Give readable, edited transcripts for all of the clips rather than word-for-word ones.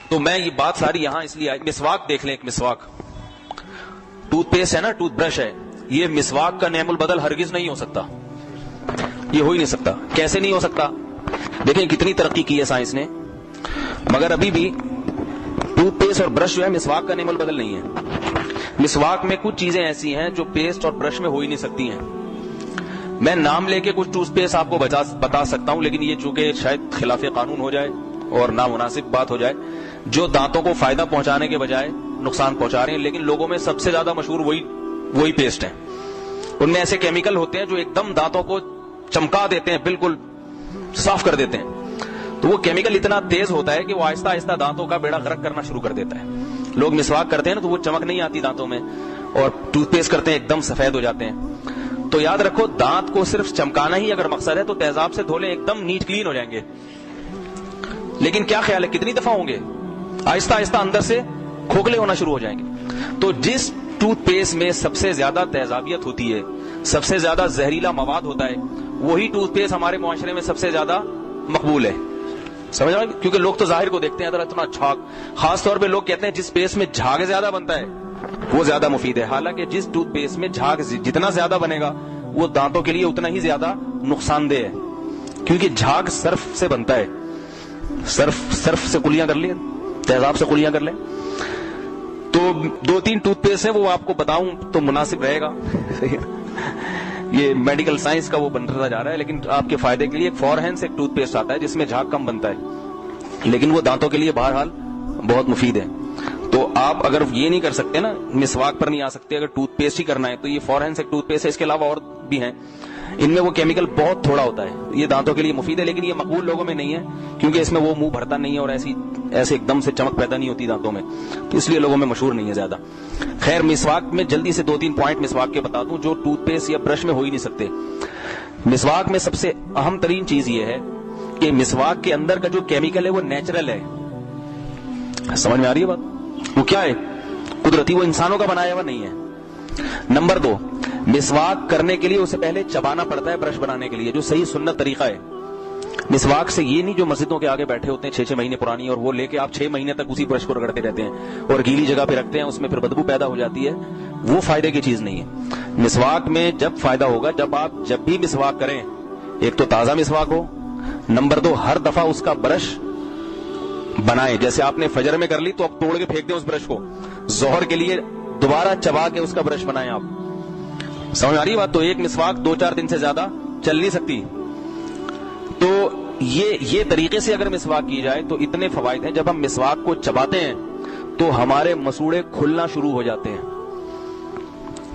تو میں یہ بات ساری یہاں اس لیے آئی، مسواک دیکھ لیں، ایک مسواک ٹوتھ پیسٹ ہے نا، ٹوتھ برش ہے، یہ مسواک کا نعم البدل ہرگز نہیں ہو سکتا، یہ ہو ہی نہیں سکتا۔ کیسے نہیں ہو سکتا؟ دیکھیں کتنی ترقی کی ہے سائنس نے، مگر ابھی بھی ٹوتھ پیسٹ اور برش جو ہے مسواک کا نعم البدل نہیں ہے۔ مسواک میں کچھ چیزیں ایسی ہیں جو پیسٹ اور برش میں ہو ہی نہیں سکتی ہیں۔ میں نام لے کے کچھ ٹوتھ پیسٹ آپ کو بتا سکتا ہوں، لیکن یہ چونکہ شاید خلاف قانون ہو جائے اور نامناسب بات ہو جائے، جو دانتوں کو فائدہ پہنچانے کے بجائے نقصان پہنچا رہے ہیں، لیکن لوگوں میں سب سے زیادہ مشہور وہی پیسٹ ہیں۔ ان میں ایسے کیمیکل ہوتے ہیں جو ایک دم دانتوں کو چمکا دیتے ہیں، بالکل صاف کر دیتے ہیں۔ تو وہ کیمیکل اتنا تیز ہوتا ہے کہ وہ آہستہ آہستہ دانتوں کا بیڑا غرق کرنا شروع کر دیتا ہے۔ لوگ مسواک کرتے ہیں نا تو وہ چمک نہیں آتی دانتوں میں، اور ٹوتھ پیسٹ کرتے ہیں ایک دم سفید ہو جاتے ہیں۔ تو یاد رکھو، دانت کو صرف چمکانا ہی اگر مقصد ہے تو تیزاب سے دھو لیں، ایک دم نیٹ کلین ہو جائیں گے۔ لیکن کیا خیال ہے کتنی دفعہ ہوں گے؟ آہستہ آہستہ اندر سے کھوکھلے ہونا شروع ہو جائیں گے۔ تو جس ٹوتھ پیسٹ میں سب سے زیادہ تیزابیت ہوتی ہے، سب سے زیادہ زہریلا مواد ہوتا ہے، وہی ٹوتھ پیسٹ ہمارے معاشرے میں سب سے زیادہ مقبول ہے۔ سمجھ رہے ہیں؟ کیونکہ لوگ تو ظاہر کو دیکھتے ہیں، اتنا جھاگ، خاص طور پہ لوگ کہتے ہیں جس پیسٹ میں جھاگ زیادہ بنتا ہے وہ زیادہ مفید ہے، حالانکہ جس ٹوتھ پیسٹ میں جھاگ جتنا زیادہ بنے گا وہ دانتوں کے لیے اتنا ہی زیادہ نقصان دہ ہے، کیونکہ جھاگ سرف سے بنتا ہے۔ سرف سے کلیاں کر لیں، تیزاب سے کلیاں کر لیں۔ تو 2-3 ٹوتھ پیسٹ ہیں، وہ آپ کو بتاؤں تو مناسب رہے گا۔ یہ میڈیکل سائنس کا وہ بنتا جا رہا ہے، لیکن آپ کے فائدے کے لیے ایک فورہینس ایک ٹوتھ پیسٹ آتا ہے جس میں جھاگ کم بنتا ہے، لیکن وہ دانتوں کے لیے بہرحال بہت مفید ہے۔ تو آپ اگر یہ نہیں کر سکتے نا، مسواک پر نہیں آ سکتے، اگر ٹوتھ پیسٹ ہی کرنا ہے تو یہ فورہینس ایک ٹوتھ پیسٹ ہے۔ اس کے علاوہ اور بھی ہیں، ان میں وہ کیمیکل بہت تھوڑا ہوتا ہے، یہ دانتوں کے لیے مفید ہے، لیکن یہ مقبول لوگوں میں نہیں ہے، کیونکہ اس میں وہ منہ بھرتا نہیں ہے اور ایسے ایک دم سے چمک پیدا نہیں ہوتی دانتوں میں، تو اس لیے لوگوں میں مشہور نہیں ہے زیادہ۔ خیر، مسواک میں جلدی سے 2-3 پوائنٹ مسواک کے بتا دوں جو ٹوتھ پیسٹ یا برش میں ہو ہی نہیں سکتے۔ مسواک میں سب سے اہم ترین چیز یہ ہے کہ مسواک کے اندر کا جو کیمیکل ہے وہ نیچرل ہے۔ سمجھ میں آ رہی ہے بات؟ وہ کیا ہے؟ قدرتی، وہ انسانوں کا بنایا ہوا نہیں ہے۔ نمبر 2، مسواک کرنے کے لیے اسے پہلے چبانا پڑتا ہے برش بنانے کے لیے، جو صحیح سنت طریقہ ہے۔ مسواک سے یہ نہیں جو مسجدوں کے آگے بیٹھے ہوتے ہیں 6-6 مہینے پرانی، اور وہ لے کے آپ 6 مہینے تک اسی برش کو رگڑتے رہتے ہیں اور گیلی جگہ پہ رکھتے ہیں، اس میں پھر بدبو پیدا ہو جاتی ہے، وہ فائدے کی چیز نہیں ہے۔ مسواک میں جب فائدہ ہوگا جب آپ جب بھی مسواک کریں، ایک تو تازہ مسواک ہو، نمبر 2 ہر دفعہ اس کا برش بنائیں۔ جیسے آپ نے فجر میں کر لی تو اب توڑ کے پھینک دیں اس برش کو، ظہر کے لیے دوبارہ چبا کے اس کا برش بنائیں آپ۔ سمجھ آ رہی بات؟ تو ایک مسواک 2-4 دن سے زیادہ چل نہیں سکتی۔ تو یہ طریقے سے اگر مسواک کی جائے تو اتنے فوائد ہیں۔ جب ہم مسواک کو چباتے ہیں تو ہمارے مسوڑے کھلنا شروع ہو جاتے ہیں،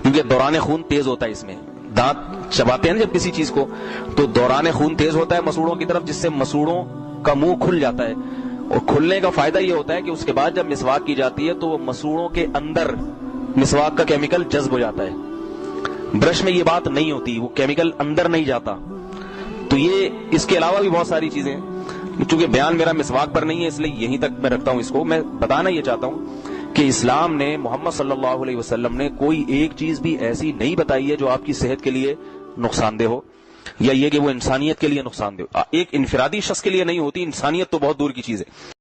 کیونکہ دوران خون تیز ہوتا ہے اس میں۔ دانت چباتے ہیں نا جب کسی چیز کو تو دوران خون تیز ہوتا ہے مسوڑوں کی طرف، جس سے مسوڑوں کا منہ کھل جاتا ہے، اور کھلنے کا فائدہ یہ ہوتا ہے کہ اس کے بعد جب مسواک کی جاتی ہے تو وہ مسوڑوں کے اندر مسواک کا کیمیکل جذب ہو جاتا ہے۔ برش میں یہ بات نہیں ہوتی، وہ کیمیکل اندر نہیں جاتا۔ تو یہ اس کے علاوہ بھی بہت ساری چیزیں، چونکہ بیان میرا مسواک پر نہیں ہے اس لیے یہیں تک میں رکھتا ہوں اس کو۔ میں بتانا یہ چاہتا ہوں کہ اسلام نے، محمد صلی اللہ علیہ وسلم نے کوئی ایک چیز بھی ایسی نہیں بتائی ہے جو آپ کی صحت کے لیے نقصان دہ ہو، یا یہ کہ وہ انسانیت کے لیے نقصان دہ ہو۔ ایک انفرادی شخص کے لیے نہیں ہوتی، انسانیت تو بہت دور کی چیز ہے۔